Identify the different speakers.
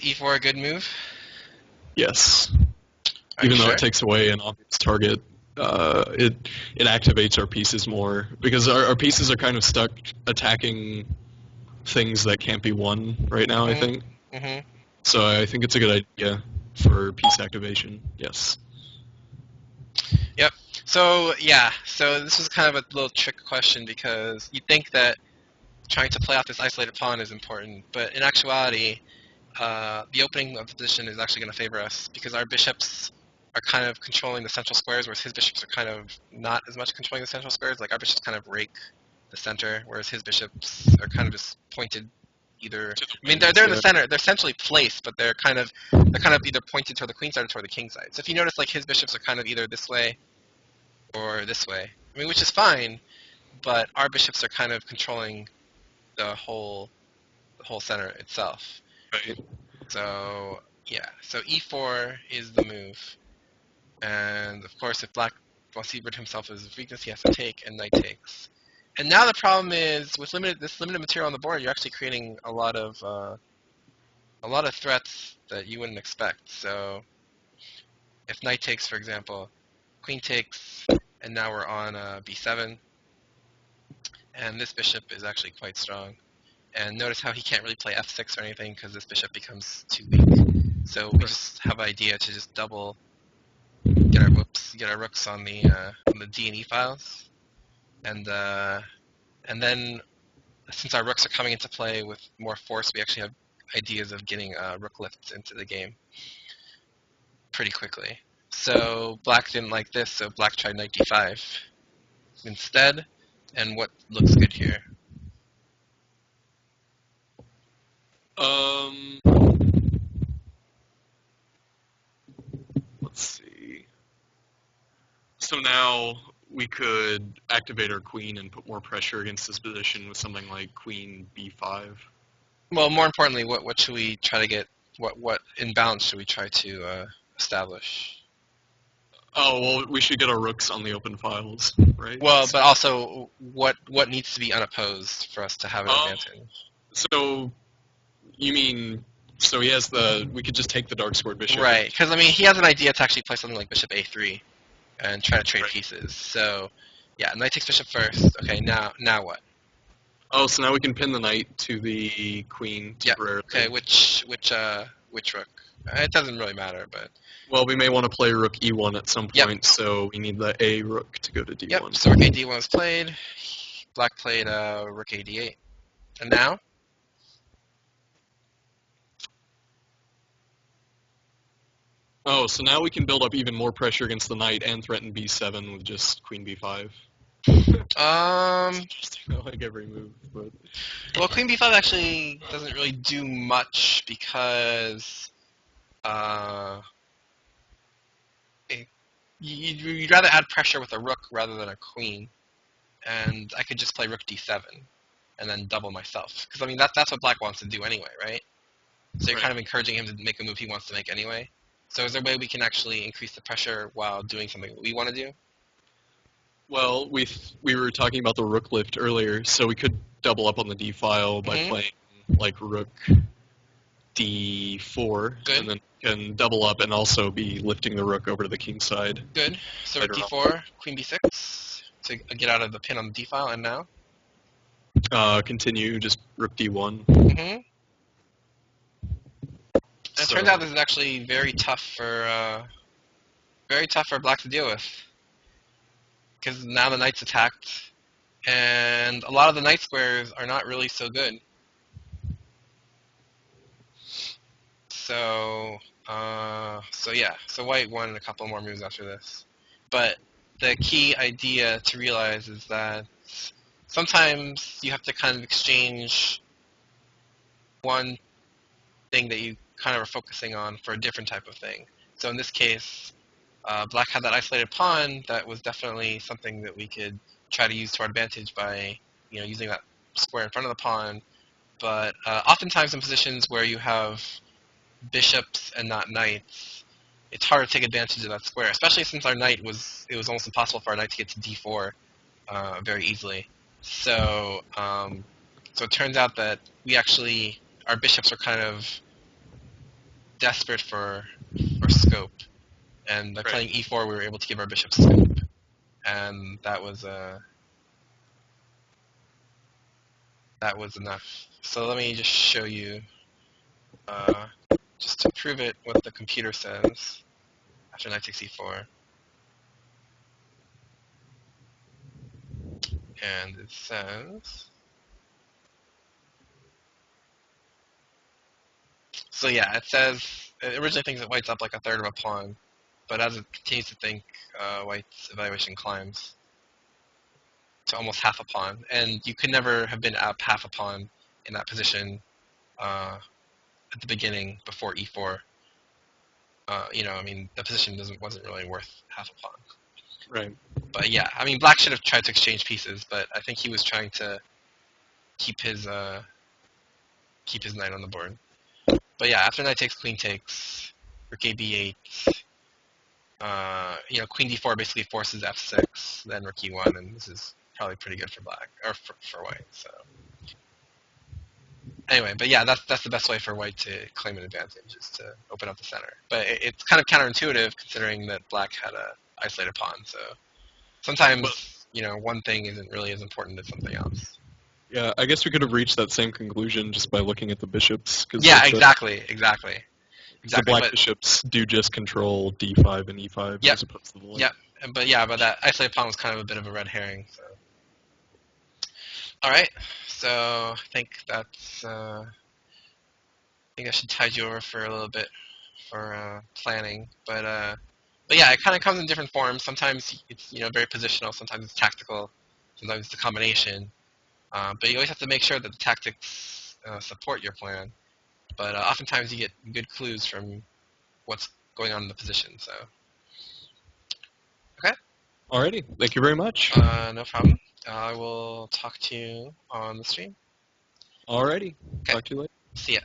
Speaker 1: e4 a good move?
Speaker 2: Yes.
Speaker 1: Are you
Speaker 2: Even though
Speaker 1: sure?
Speaker 2: it takes away an obvious target, it activates our pieces more because our pieces are kind of stuck attacking things that can't be won right now. I
Speaker 1: Mm-hmm.
Speaker 2: think
Speaker 1: Mm-hmm.
Speaker 2: so. I think it's a good idea for piece activation. Yes.
Speaker 1: Yep. So yeah. So this was kind of a little trick question because you think that trying to play out this isolated pawn is important, but in actuality, the opening of the position is actually going to favor us because our bishops are kind of controlling the central squares, whereas his bishops are kind of not as much controlling the central squares. Like our bishops kind of rake the center, whereas his bishops are kind of just pointed either. I mean, they're in the
Speaker 2: Yeah.
Speaker 1: center. They're centrally placed, but they're kind of either pointed toward the queen side or toward the king side. So if you notice, like his bishops are kind of either this way or this way. I mean, which is fine, but our bishops are kind of controlling the whole center itself.
Speaker 2: Right.
Speaker 1: So yeah, so e4 is the move, and of course, if Black wants to rid himself of his weakness, he has to take, and Knight takes. And now the problem is with this limited material on the board, you're actually creating a lot of threats that you wouldn't expect. So if Knight takes, for example, Queen takes, and now we're on b7, and this bishop is actually quite strong. And notice how he can't really play f6 or anything because this bishop becomes too weak. So we just have an idea to just double get our rooks on the D and E files, and then since our rooks are coming into play with more force, we actually have ideas of getting rook lifts into the game pretty quickly. So Black didn't like this, so Black tried knight d5 instead. And what looks good here?
Speaker 2: Um. Let's see. So now we could activate our queen and put more pressure against this position with something like queen b5.
Speaker 1: Well, more importantly, what should we try to get? What imbalance should we try to establish?
Speaker 2: Oh, well, we should get our rooks on the open files, right?
Speaker 1: Well, but also what needs to be unopposed for us to have an
Speaker 2: Um,
Speaker 1: advantage?
Speaker 2: so you mean, so he has we could just take the dark squared bishop and,
Speaker 1: Right, because I mean he has an idea to actually play something like bishop a3 and try to trade
Speaker 2: right.
Speaker 1: pieces. So yeah, knight takes bishop first. Okay, now what?
Speaker 2: Oh, so now we can pin the knight to the queen
Speaker 1: Yeah.
Speaker 2: temporarily.
Speaker 1: Okay, which rook? It doesn't really matter, but
Speaker 2: Well, we may want to play rook e1 at some
Speaker 1: yep,
Speaker 2: point, so we need the a rook to go to
Speaker 1: yep.
Speaker 2: d1.
Speaker 1: So rook a d1 was played. Black played rook a d8, and now
Speaker 2: Oh, so now we can build up even more pressure against the knight and threaten b7 with just queen b5. It's
Speaker 1: um
Speaker 2: interesting, I like every move, but
Speaker 1: well queen b5 actually doesn't really do much because uh you'd rather add pressure with a rook rather than a queen, and I could just play rook d7 and then double myself. Because I mean that's what Black wants to do anyway, right? So you're
Speaker 2: right.
Speaker 1: kind of encouraging him to make a move he wants to make anyway. So is there a way we can actually increase the pressure while doing something we want to do?
Speaker 2: Well, we were talking about the rook lift earlier, so we could double up on the d file by
Speaker 1: Mm-hmm.
Speaker 2: playing like rook d4,
Speaker 1: Good.
Speaker 2: and then can double up and also be lifting the rook over to the king side
Speaker 1: Good. So rook
Speaker 2: later on.
Speaker 1: d4, queen b6 to get out of the pin on the d file, and now.
Speaker 2: Continue just rook d1.
Speaker 1: Mm-hmm. And it
Speaker 2: So
Speaker 1: turns out this is actually very tough for Black to deal with because now the knight's attacked, and a lot of the knight squares are not really so good. So yeah, so White won a couple more moves after this. But the key idea to realize is that sometimes you have to kind of exchange one thing that you kind of are focusing on for a different type of thing. So in this case, Black had that isolated pawn that was definitely something that we could try to use to our advantage by using that square in front of the pawn. But oftentimes in positions where you have bishops and not knights, it's hard to take advantage of that square, especially since it was almost impossible for our knight to get to d4 very easily. So it turns out that our bishops are kind of desperate for scope, and by
Speaker 2: Right.
Speaker 1: playing e4, we were able to give our bishop scope, and that was enough. So let me just show you, just to prove it, what the computer says after knight takes e4, and it says. So yeah, it says it originally thinks that white's up like a third of a pawn, but as it continues to think, white's evaluation climbs to almost half a pawn, and you could never have been up half a pawn in that position at the beginning before e4. I mean, the position wasn't really worth half a pawn.
Speaker 2: Right.
Speaker 1: But yeah, I mean, black should have tried to exchange pieces, but I think he was trying to keep his knight on the board. But yeah, after knight takes, queen takes, rook a b8. Queen d4 basically forces f6, then rook e1, and this is probably pretty good for black or for white. So anyway, but yeah, that's the best way for white to claim an advantage, is to open up the center. But it's kind of counterintuitive considering that black had a isolated pawn. So
Speaker 2: But
Speaker 1: sometimes one thing isn't really as important as something else.
Speaker 2: yeah, I guess we could have reached that same conclusion just by looking at the bishops, because
Speaker 1: Yeah,
Speaker 2: like
Speaker 1: exactly.
Speaker 2: the black
Speaker 1: But
Speaker 2: bishops do just control d5 and e5
Speaker 1: yep,
Speaker 2: as opposed to the white.
Speaker 1: yep. But that isolated pawn was kind of a bit of a red herring. So all right, so I think that's. I think I should tide you over for a little bit for planning, but yeah, it kind of comes in different forms. Sometimes it's very positional. Sometimes it's tactical. Sometimes it's a combination. But you always have to make sure that the tactics support your plan. But oftentimes you get good clues from what's going on in the position. So okay,
Speaker 2: Alrighty, thank you very much.
Speaker 1: no problem. I will talk to you on the stream.
Speaker 2: Alrighty,
Speaker 1: Okay,
Speaker 2: talk to you later.
Speaker 1: see ya.